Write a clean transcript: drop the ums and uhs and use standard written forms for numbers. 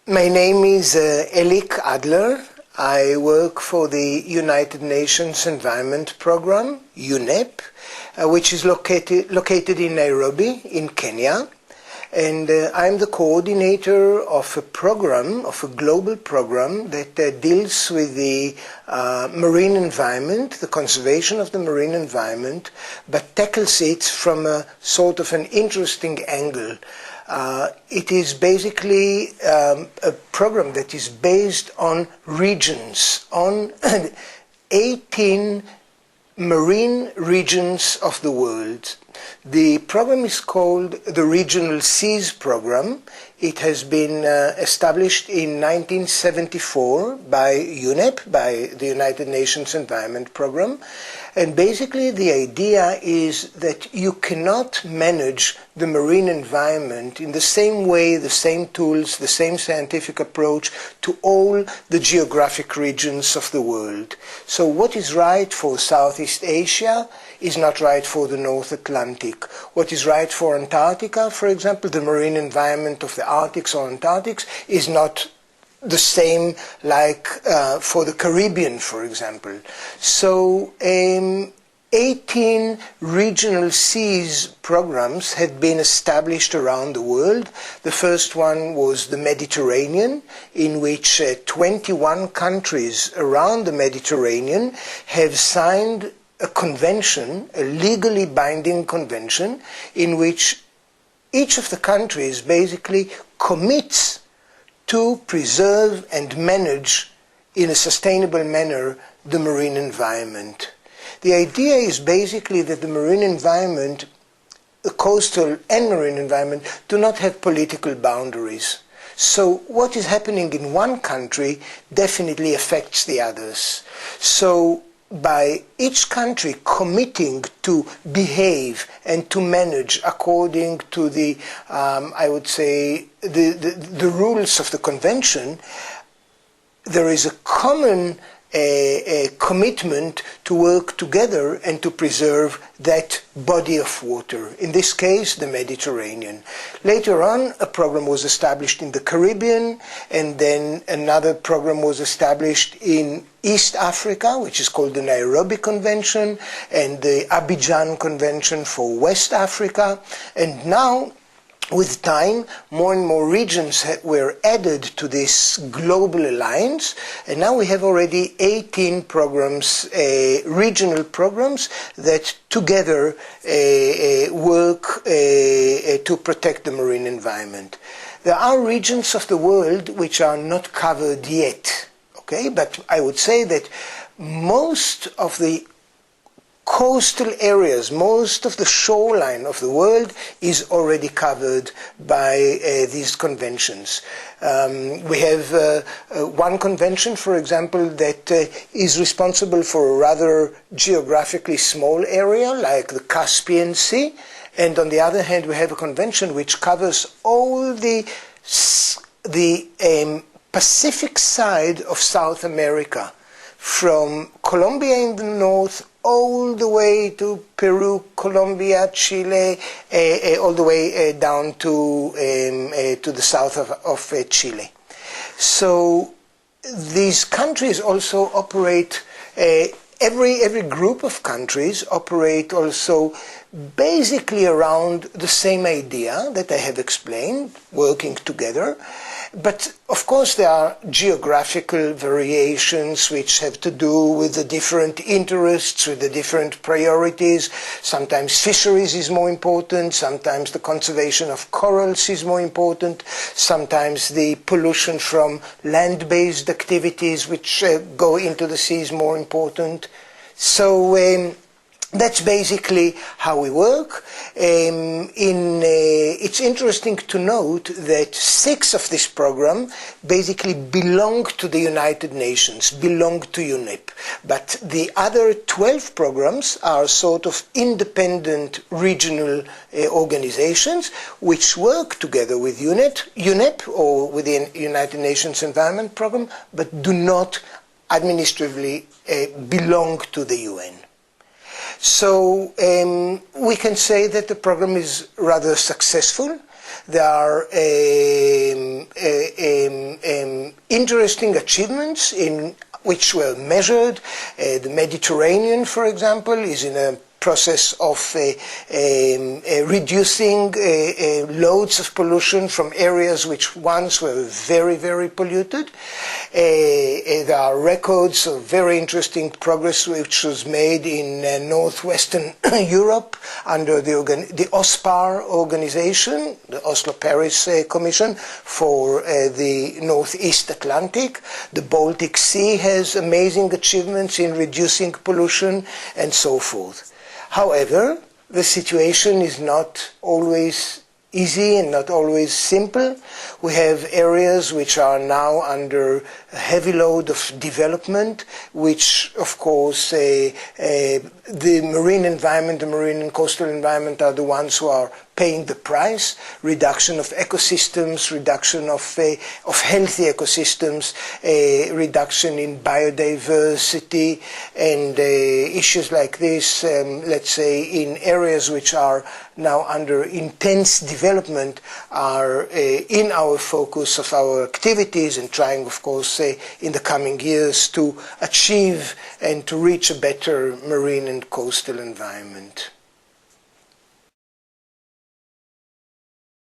My name is Ellik Adler. I work for the United Nations Environment Program, UNEP, which is located in Nairobi, in Kenya. And I'm the coordinator of a program, of a global program that deals with the marine environment, the conservation of the marine environment, but tackles it from a sort of an interesting angle. It is basically a program that is based on regions, on 18 marine regions of the world. The program is called the Regional Seas Program. It has been established in 1974 by UNEP, by the United Nations Environment Program. And basically the idea is that you cannot manage the marine environment in the same way, the same tools, the same scientific approach to all the geographic regions of the world. So what is right for Southeast Asia is not right for the North Atlantic. What is right for Antarctica, for example, the marine environment of the Arctic or Antarctic, is not the same like for the Caribbean, for example. So 18 regional seas programs had been established around the world. The first one was the Mediterranean, in which 21 countries around the Mediterranean have signed a convention, a legally binding convention, in which each of the countries basically commits to preserve and manage in a sustainable manner the marine environment. The idea is basically that the marine environment, the coastal and marine environment, do not have political boundaries. So what is happening in one country definitely affects the others. So by each country committing to behave and to manage according to the, I would say, the rules of the convention, there is a common commitment to work together and to preserve that body of water, in this case the Mediterranean. Later on, a program was established in the Caribbean, and then another program was established in East Africa, which is called the Nairobi Convention, and the Abidjan Convention for West Africa. And now, with time, more and more regions were added to this global alliance, and now we have already 18 programs, regional programs, that together work to protect the marine environment. There are regions of the world which are not covered yet, okay? But I would say that most of the coastal areas, most of the shoreline of the world is already covered by these conventions. We have one convention, for example, that is responsible for a rather geographically small area, like the Caspian Sea. And on the other hand, we have a convention which covers all the Pacific side of South America, from Colombia in the north all the way to Peru, Colombia, Chile, all the way down to the south of Chile. So these countries also operate, every group of countries operate also basically around the same idea that I have explained, working together. But of course there are geographical variations which have to do with the different interests, with the different priorities. Sometimes fisheries is more important, sometimes the conservation of corals is more important, sometimes the pollution from land-based activities which go into the sea is more important. So that's basically how we work. It's interesting to note that 6 of this program basically belong to the United Nations, belong to UNEP. But the other 12 programs are sort of independent regional organizations which work together with UNEP or with the United Nations Environment Program, but do not administratively belong to the UN. So we can say that the program is rather successful. There are interesting achievements in which were measured. The Mediterranean, for example, is in a process of reducing loads of pollution from areas which once were very, very polluted. There are records of very interesting progress which was made in northwestern Europe under the OSPAR organization, the Oslo-Paris Commission for the Northeast Atlantic. The Baltic Sea has amazing achievements in reducing pollution and so forth. However, the situation is not always easy and not always simple. We have areas which are now under a heavy load of development, which of course the marine environment, the marine and coastal environment are the ones who are paying the price. Reduction of ecosystems, reduction of healthy ecosystems, reduction in biodiversity, and issues like this, let's say in areas which are now under intense development, are in our focus of our activities, and trying, of course, in the coming years to achieve and to reach a better marine and coastal environment.